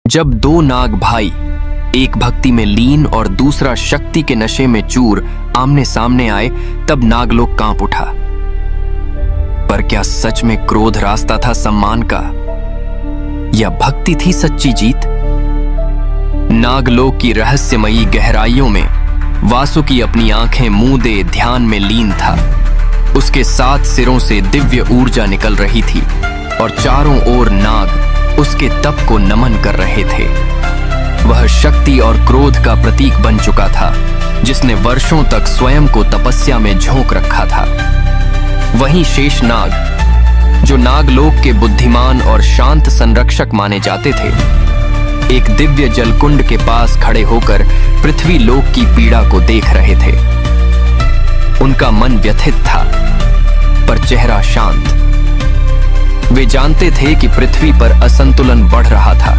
जब दो नाग भाई, एक भक्ति में लीन और दूसरा शक्ति के नशे में चूर, आमने सामने आए, तब नागलोक कांप उठा। पर क्या सच में क्रोध रास्ता था सम्मान का, या भक्ति थी सच्ची जीत? नागलोक की रहस्यमयी गहराइयों में वासुकी अपनी आंखें मूंदे ध्यान में लीन था। उसके 7 सिरों से दिव्य ऊर्जा निकल रही थी और चारों ओर नाग उसके तप को नमन कर रहे थे। वह शक्ति और क्रोध का प्रतीक बन चुका था, जिसने वर्षों तक स्वयं को तपस्या में झोंक रखा था। वहीं शेषनाग, जो नागलोक के बुद्धिमान और शांत संरक्षक माने जाते थे, एक दिव्य जलकुंड के पास खड़े होकर पृथ्वी लोक की पीड़ा को देख रहे थे। उनका मन व्यथित था, पर चेहरा शांत। वे जानते थे कि पृथ्वी पर असंतुलन बढ़ रहा था।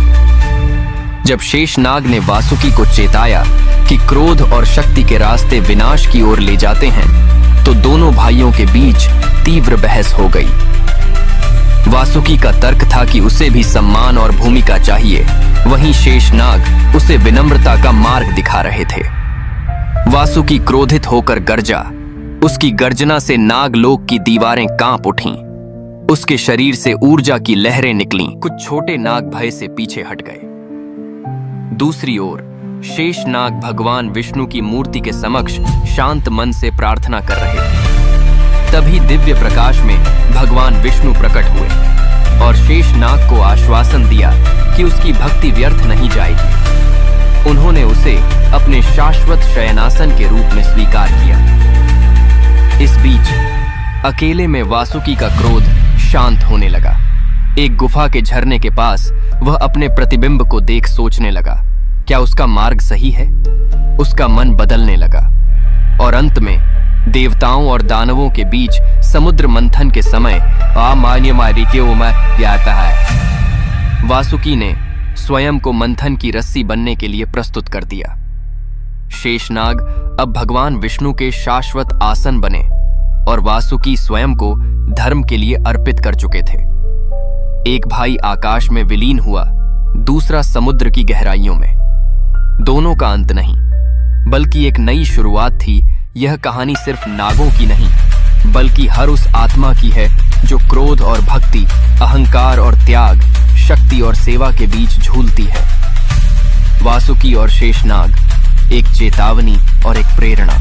जब शेषनाग ने वासुकी को चेताया कि क्रोध और शक्ति के रास्ते विनाश की ओर ले जाते हैं, तो दोनों भाइयों के बीच तीव्र बहस हो गई। वासुकी का तर्क था कि उसे भी सम्मान और भूमिका चाहिए, वहीं शेषनाग उसे विनम्रता का मार्ग दिखा रहे थे। वासुकी क्रोधित होकर गरजा। उसकी गर्जना से नागलोक की दीवारें कांप उठीं। उसके शरीर से ऊर्जा की लहरें निकलीं। कुछ छोटे नाग भय से पीछे हट गए। दूसरी ओर शेषनाग भगवान विष्णु की मूर्ति के समक्ष शांत मन से प्रार्थना कर रहे थे। तभी दिव्य प्रकाश में भगवान विष्णु प्रकट हुए और शेषनाग को आश्वासन दिया कि उसकी भक्ति व्यर्थ नहीं जाएगी। उन्होंने उसे अपने शाश्वत शयनासन के रूप में स्वीकार किया। इस बीच अकेले में वासुकी का क्रोध शांत होने लगा। एक गुफा के झरने के पास वह अपने प्रतिबिंब को देख सोचने लगा, क्या उसका मार्ग सही है? उसका मन बदलने लगा और अंत में देवताओं और दानवों के बीच समुद्र मंथन के समय आता है। वासुकी ने स्वयं को मंथन की रस्सी बनने के लिए प्रस्तुत कर दिया। शेषनाग अब भगवान विष्णु के शाश्वत आसन बने और वासुकी स्वयं को धर्म के लिए अर्पित कर चुके थे। एक भाई आकाश में विलीन हुआ, दूसरा समुद्र की गहराइयों में। दोनों का अंत नहीं, बल्कि एक नई शुरुआत थी। यह कहानी सिर्फ नागों की नहीं, बल्कि हर उस आत्मा की है जो क्रोध और भक्ति, अहंकार और त्याग, शक्ति और सेवा के बीच झूलती है। वासुकी और शेषनाग, एक चेतावनी और एक प्रेरणा।